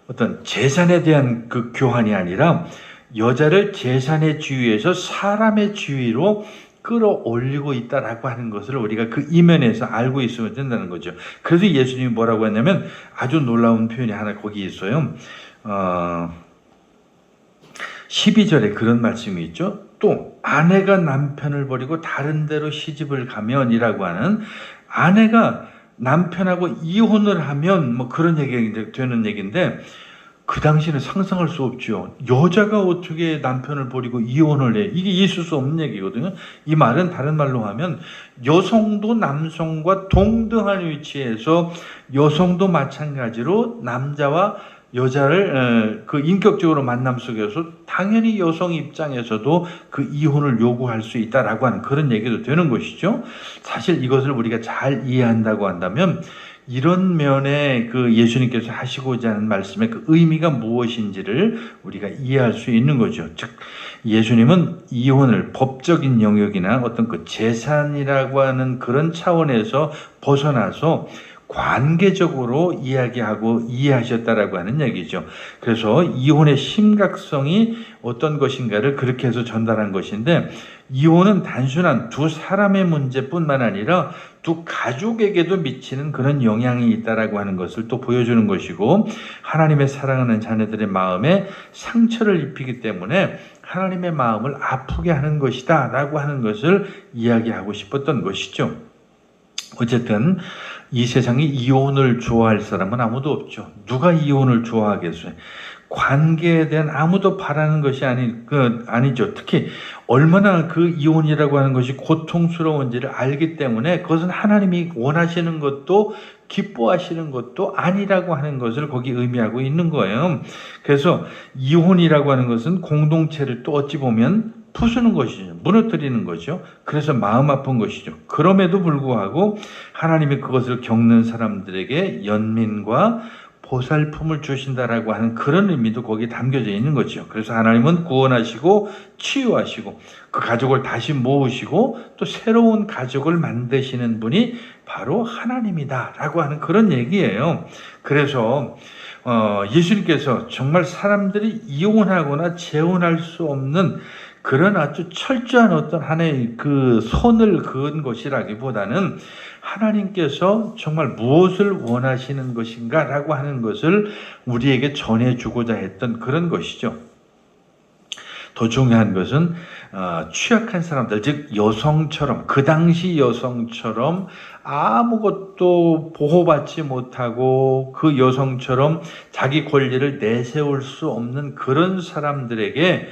Speaker 1: 어떤 재산에 대한 그 교환이 아니라 여자를 재산의 지위에서 사람의 지위로 끌어올리고 있다라고 하는 것을 우리가 그 이면에서 알고 있으면 된다는 거죠. 그래서 예수님이 뭐라고 했냐면 아주 놀라운 표현이 하나 거기 있어요. 12절에 그런 말씀이 있죠. 또 아내가 남편을 버리고 다른 데로 시집을 가면이라고 하는, 아내가 남편하고 이혼을 하면 그런 얘기가 되는 얘기인데, 그 당시는 상상할 수 없죠. 여자가 어떻게 남편을 버리고 이혼을 해? 이게 있을 수 없는 얘기거든요. 이 말은 다른 말로 하면 여성도 남성과 동등한 위치에서 여성도 마찬가지로 남자와 여자를 그 인격적으로 만남 속에서 당연히 여성 입장에서도 그 이혼을 요구할 수 있다라고 하는 그런 얘기도 되는 것이죠. 사실 이것을 우리가 잘 이해한다고 한다면 이런 면에 그 예수님께서 하시고자 하는 말씀의 그 의미가 무엇인지를 우리가 이해할 수 있는 거죠. 즉 예수님은 이혼을 법적인 영역이나 어떤 그 재산이라고 하는 그런 차원에서 벗어나서 관계적으로 이야기하고 이해하셨다라고 하는 얘기죠. 그래서 이혼의 심각성이 어떤 것인가를 그렇게 해서 전달한 것인데, 이혼은 단순한 두 사람의 문제뿐만 아니라 두 가족에게도 미치는 그런 영향이 있다라고 하는 것을 또 보여주는 것이고, 하나님의 사랑하는 자녀들의 마음에 상처를 입히기 때문에 하나님의 마음을 아프게 하는 것이다 라고 하는 것을 이야기하고 싶었던 것이죠. 어쨌든 이 세상에 이혼을 좋아할 사람은 아무도 없죠. 누가 이혼을 좋아하겠어요? 관계에 대한 아무도 바라는 것이 아니죠. 특히 얼마나 그 이혼이라고 하는 것이 고통스러운지를 알기 때문에 그것은 하나님이 원하시는 것도 기뻐하시는 것도 아니라고 하는 것을 거기 의미하고 있는 거예요. 그래서 이혼이라고 하는 것은 공동체를 또 어찌 보면 부수는 것이죠. 무너뜨리는 거죠. 그래서 마음 아픈 것이죠. 그럼에도 불구하고 하나님이 그것을 겪는 사람들에게 연민과 보살품을 주신다라고 하는 그런 의미도 거기에 담겨져 있는 거죠. 그래서 하나님은 구원하시고 치유하시고 그 가족을 다시 모으시고 또 새로운 가족을 만드시는 분이 바로 하나님이다라고 하는 그런 얘기예요. 그래서 예수님께서 정말 사람들이 이혼하거나 재혼할 수 없는 그런 아주 철저한 어떤 하나의 그 선을 그은 것이라기보다는 하나님께서 정말 무엇을 원하시는 것인가 라고 하는 것을 우리에게 전해주고자 했던 그런 것이죠. 더 중요한 것은 취약한 사람들, 즉 여성처럼, 그 당시 여성처럼 아무것도 보호받지 못하고 그 여성처럼 자기 권리를 내세울 수 없는 그런 사람들에게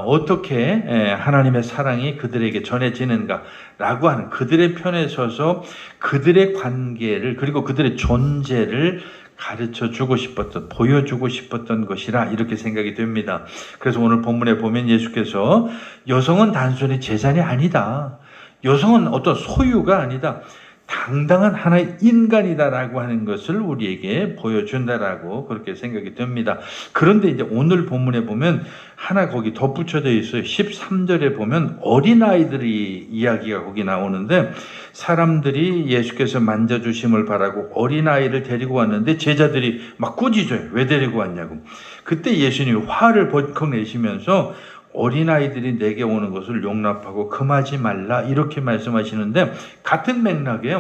Speaker 1: 어떻게 하나님의 사랑이 그들에게 전해지는가라고 하는, 그들의 편에 서서 그들의 관계를, 그리고 그들의 존재를 가르쳐 주고 싶었던, 보여주고 싶었던 것이라 이렇게 생각이 됩니다. 그래서 오늘 본문에 보면 예수께서 여성은 단순히 재산이 아니다, 여성은 어떤 소유가 아니다, 당당한 하나의 인간이다라고 하는 것을 우리에게 보여준다라고 그렇게 생각이 됩니다. 그런데 이제 오늘 본문에 보면 하나 거기 덧붙여져 있어요. 13절에 보면 어린아이들이 이야기가 거기 나오는데, 사람들이 예수께서 만져주심을 바라고 어린아이를 데리고 왔는데 제자들이 막 꾸짖어요. 왜 데리고 왔냐고. 그때 예수님이 화를 벌컥 내시면서 어린아이들이 내게 오는 것을 용납하고 금하지 말라 이렇게 말씀하시는데, 같은 맥락에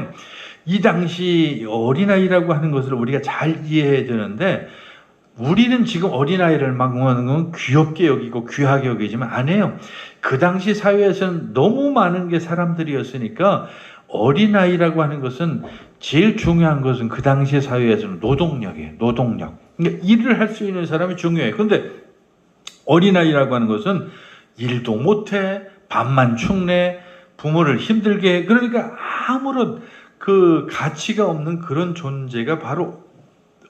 Speaker 1: 이 당시 어린아이라고 하는 것을 우리가 잘 이해해야 되는데, 우리는 지금 어린아이를 막 하는 건 귀엽게 여기고 귀하게 여기지만 아니에요. 그 당시 사회에서는 너무 많은 게 사람들이었으니까 어린아이라고 하는 것은 제일 중요한 것은 그 당시 사회에서는 노동력이에요. 노동력. 그러니까 일을 할 수 있는 사람이 중요해요. 근데 어린아이라고 하는 것은 일도 못해, 밥만 축내, 부모를 힘들게 해. 그러니까 아무런 그 가치가 없는 그런 존재가 바로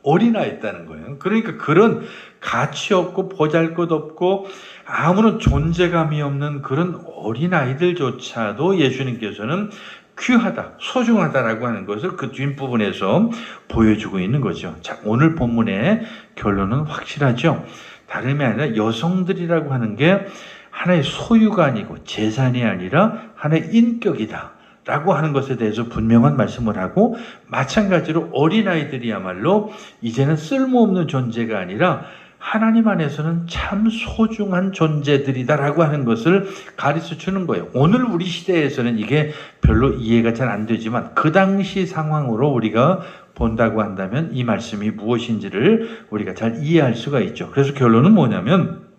Speaker 1: 어린아이였다는 거예요. 그러니까 그런 가치 없고 보잘것없고 아무런 존재감이 없는 그런 어린아이들조차도 예수님께서는 귀하다, 소중하다라고 하는 것을 그 뒷부분에서 보여주고 있는 거죠. 자, 오늘 본문의 결론은 확실하죠. 다름이 아니라 여성들이라고 하는 게 하나의 소유가 아니고 재산이 아니라 하나의 인격이다 라고 하는 것에 대해서 분명한 말씀을 하고, 마찬가지로 어린아이들이야말로 이제는 쓸모없는 존재가 아니라 하나님 안에서는 참 소중한 존재들이다라고 하는 것을 가르쳐 주는 거예요. 오늘 우리 시대에서는 이게 별로 이해가 잘 안 되지만 그 당시 상황으로 우리가 본다고 한다면 이 말씀이 무엇인지를 우리가 잘 이해할 수가 있죠. 그래서 결론은 뭐냐면,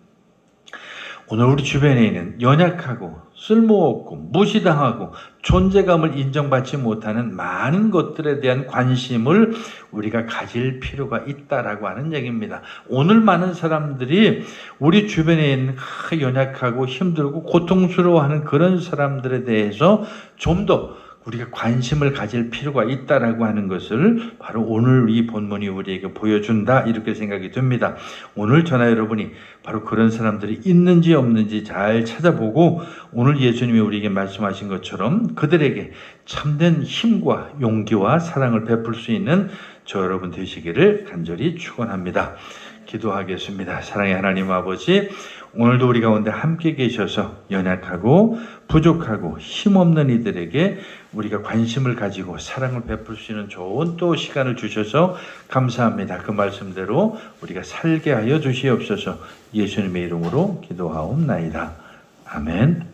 Speaker 1: 오늘 우리 주변에 있는 연약하고 쓸모없고 무시당하고 존재감을 인정받지 못하는 많은 것들에 대한 관심을 우리가 가질 필요가 있다라고 하는 얘기입니다. 오늘 많은 사람들이 우리 주변에 있는 연약하고 힘들고 고통스러워하는 그런 사람들에 대해서 좀 더 우리가 관심을 가질 필요가 있다라고 하는 것을 바로 오늘 이 본문이 우리에게 보여준다 이렇게 생각이 듭니다. 오늘 저나 여러분이 바로 그런 사람들이 있는지 없는지 잘 찾아보고 오늘 예수님이 우리에게 말씀하신 것처럼 그들에게 참된 힘과 용기와 사랑을 베풀 수 있는 저 여러분 되시기를 간절히 축원합니다. 기도하겠습니다. 사랑의 하나님 아버지, 오늘도 우리 가운데 함께 계셔서 연약하고 부족하고 힘없는 이들에게 우리가 관심을 가지고 사랑을 베풀 수 있는 좋은 또 시간을 주셔서 감사합니다. 그 말씀대로 우리가 살게 하여 주시옵소서. 예수님의 이름으로 기도하옵나이다. 아멘.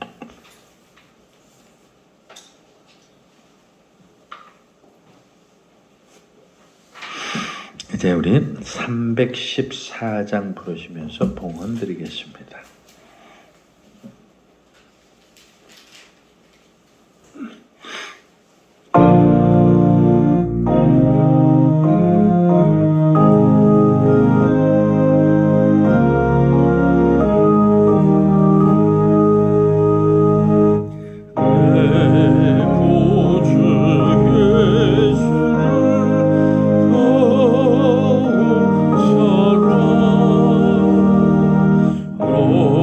Speaker 1: 이제 우리 314장 부르시면서 봉헌 드리겠습니다.
Speaker 2: Oh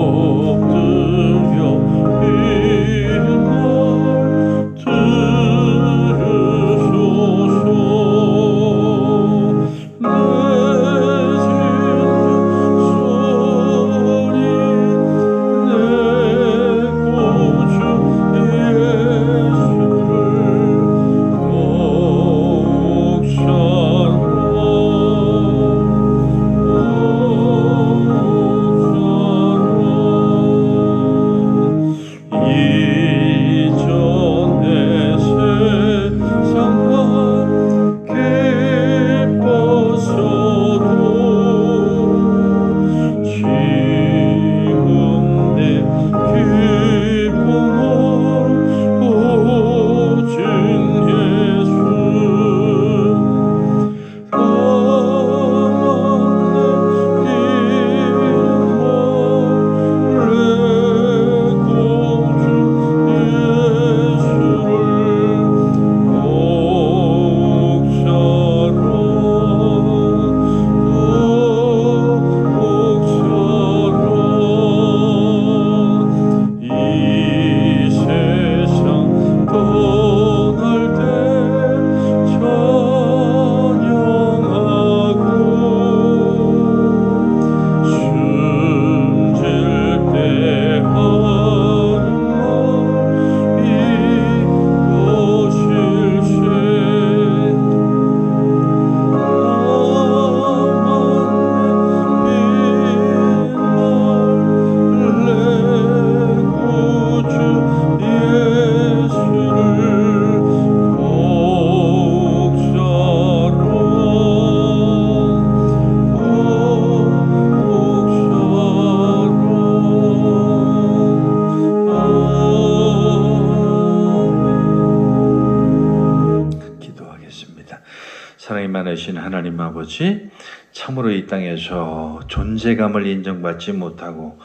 Speaker 1: 사랑이 많으신 하나님 아버지, 참으로 이 땅에서 존재감을 인정받지 못하고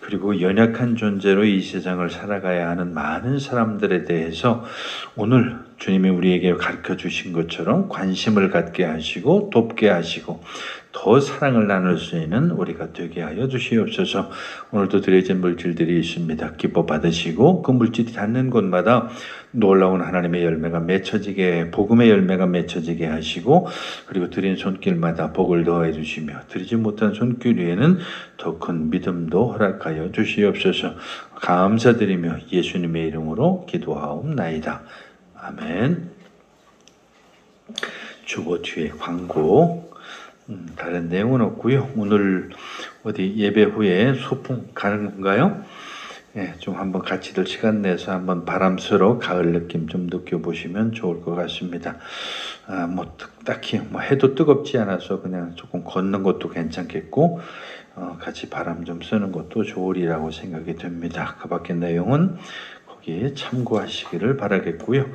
Speaker 1: 그리고 연약한 존재로 이 세상을 살아가야 하는 많은 사람들에 대해서 오늘 주님이 우리에게 가르쳐 주신 것처럼 관심을 갖게 하시고 돕게 하시고 더 사랑을 나눌 수 있는 우리가 되게 하여 주시옵소서. 오늘도 드려진 물질들이 있습니다. 기뻐 받으시고 그 물질이 닿는 곳마다 놀라운 하나님의 열매가 맺혀지게, 복음의 열매가 맺혀지게 하시고, 그리고 드린 손길마다 복을 더해 주시며 드리지 못한 손길 위에는 더 큰 믿음도 허락하여 주시옵소서. 감사드리며 예수님의 이름으로 기도하옵나이다. 아멘. 주보 뒤에 광고, 다른 내용은 없고요. 오늘 어디 예배 후에 소풍 가는 건가요? 예, 좀 한번 같이들 시간 내서 한번 바람스러워 가을 느낌 좀 느껴보시면 좋을 것 같습니다. 딱히 해도 뜨겁지 않아서 그냥 조금 걷는 것도 괜찮겠고, 같이 바람 좀 쐬는 것도 좋으리라고 생각이 됩니다. 그 밖의 내용은 거기에 참고하시기를 바라겠고요.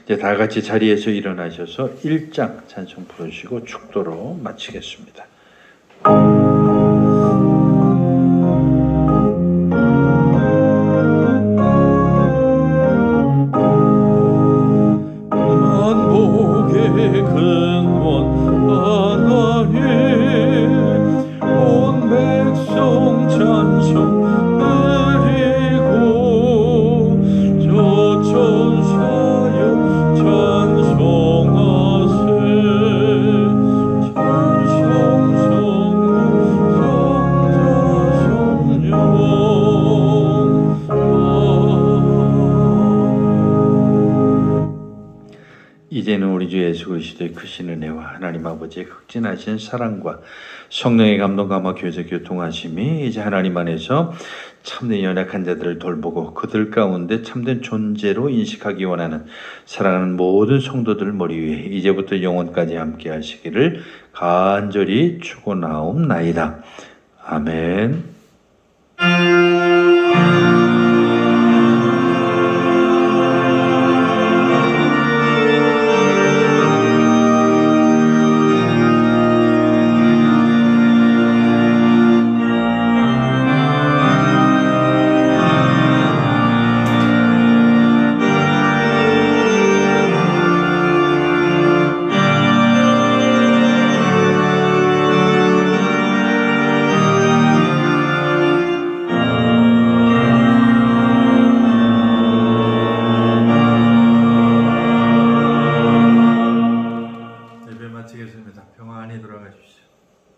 Speaker 1: 이제 다 같이 자리에서 일어나셔서 1장 찬송 부르시고 축도로 마치겠습니다. 이제는 우리 주 예수 그리스도의 크신 은혜와 하나님 아버지의 극진하신 사랑과 성령의 감동감화 교제 교통하심이 이제 하나님 안에서 참된 연약한 자들을 돌보고 그들 가운데 참된 존재로 인식하기 원하는 사랑하는 모든 성도들 머리 위에 이제부터 영원까지 함께 하시기를 간절히 축원하옵나이다. 아멘.